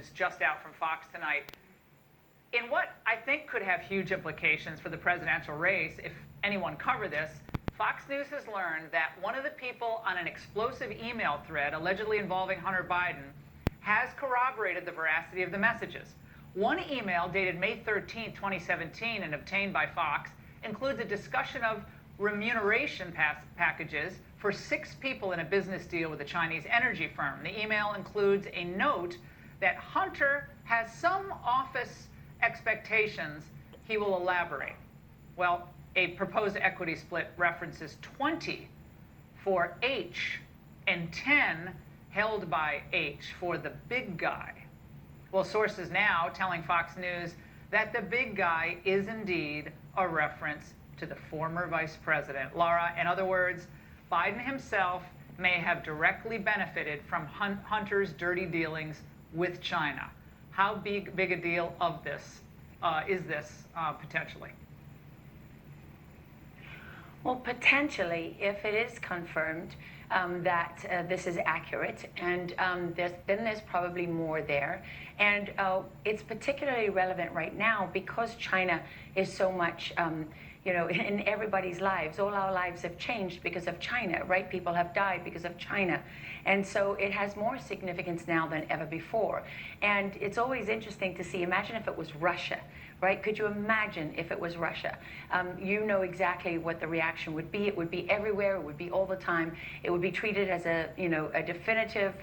news just out from Fox tonight. In what I think could have huge implications for the presidential race, if anyone covered this, Fox News has learned that one of the people on an explosive email thread allegedly involving Hunter Biden has corroborated the veracity of the messages. One email dated May 13, 2017, and obtained by Fox, includes a discussion of remuneration packages for 6 people in a business deal with a Chinese energy firm. The email includes a note that Hunter has some office expectations he will elaborate. Well, a proposed equity split references 20 for H and 10 held by H for the big guy. Well, sources now telling Fox News that the big guy is indeed a reference to the former vice president. Laura, in other words, Biden himself may have directly benefited from Hunter's dirty dealings with China. How big a deal of this is this potentially? Well, potentially, if it is confirmed that this is accurate, and then there's probably more there. And it's particularly relevant right now because China is so much in everybody's lives. All our lives have changed because of China, right? People have died because of China. And so it has more significance now than ever before. And it's always interesting to see, imagine if it was Russia, right? Could you imagine if it was Russia? You know exactly what the reaction would be. It would be everywhere. It would be all the time. It would be treated as a definitive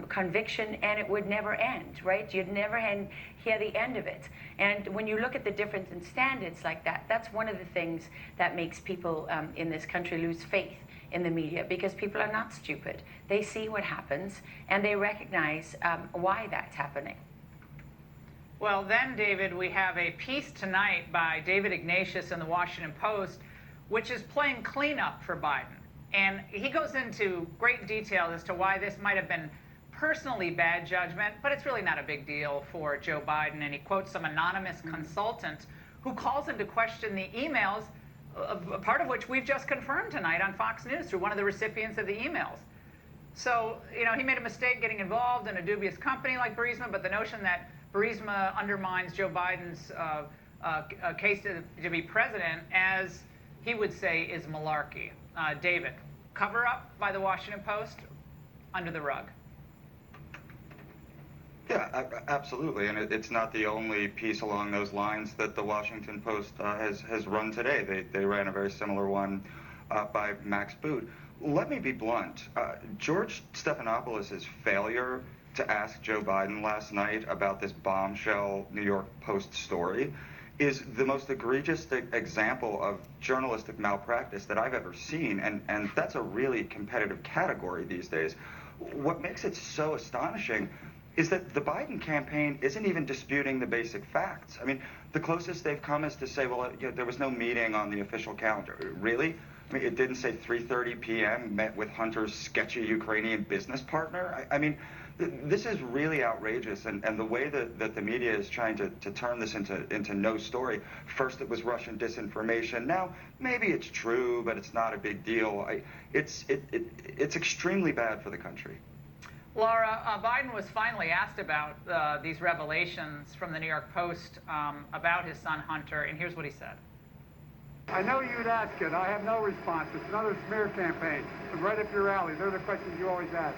conviction, and it would never end, right? You'd never hear the end of it. And when you look at the difference in standards like that, that's one of the things that makes people in this country lose faith in the media, because people are not stupid. They see what happens, and they recognize why that's happening. Well, then, David, we have a piece tonight by David Ignatius in the Washington Post, which is playing cleanup for Biden. And he goes into great detail as to why this might have been personally bad judgment, but it's really not a big deal for Joe Biden. And he quotes some anonymous consultant who calls him to question the emails, part of which we've just confirmed tonight on Fox News through one of the recipients of the emails. So, he made a mistake getting involved in a dubious company like Burisma, but the notion that Burisma undermines Joe Biden's case to be president, as he would say, is malarkey. David, cover up by the Washington Post, under the rug. Yeah, absolutely, and it's not the only piece along those lines that the Washington Post has run today. They ran a very similar one by Max Boot. Let me be blunt. George Stephanopoulos' failure to ask Joe Biden last night about this bombshell New York Post story is the most egregious example of journalistic malpractice that I've ever seen, and that's a really competitive category these days. What makes it so astonishing is that the Biden campaign isn't even disputing the basic facts. I mean, the closest they've come is to say, well, there was no meeting on the official calendar. Really? I mean, it didn't say 3:30 p.m., met with Hunter's sketchy Ukrainian business partner? I mean, this is really outrageous, and the way that the media is trying to turn this into no story. First it was Russian disinformation. Now maybe it's true, but it's not a big deal. It's extremely bad for the country. Laura, Biden was finally asked about these revelations from the New York Post about his son Hunter, and here's what he said. I know you'd ask it. I have no response. It's another smear campaign. It's right up your alley. They're the questions you always ask.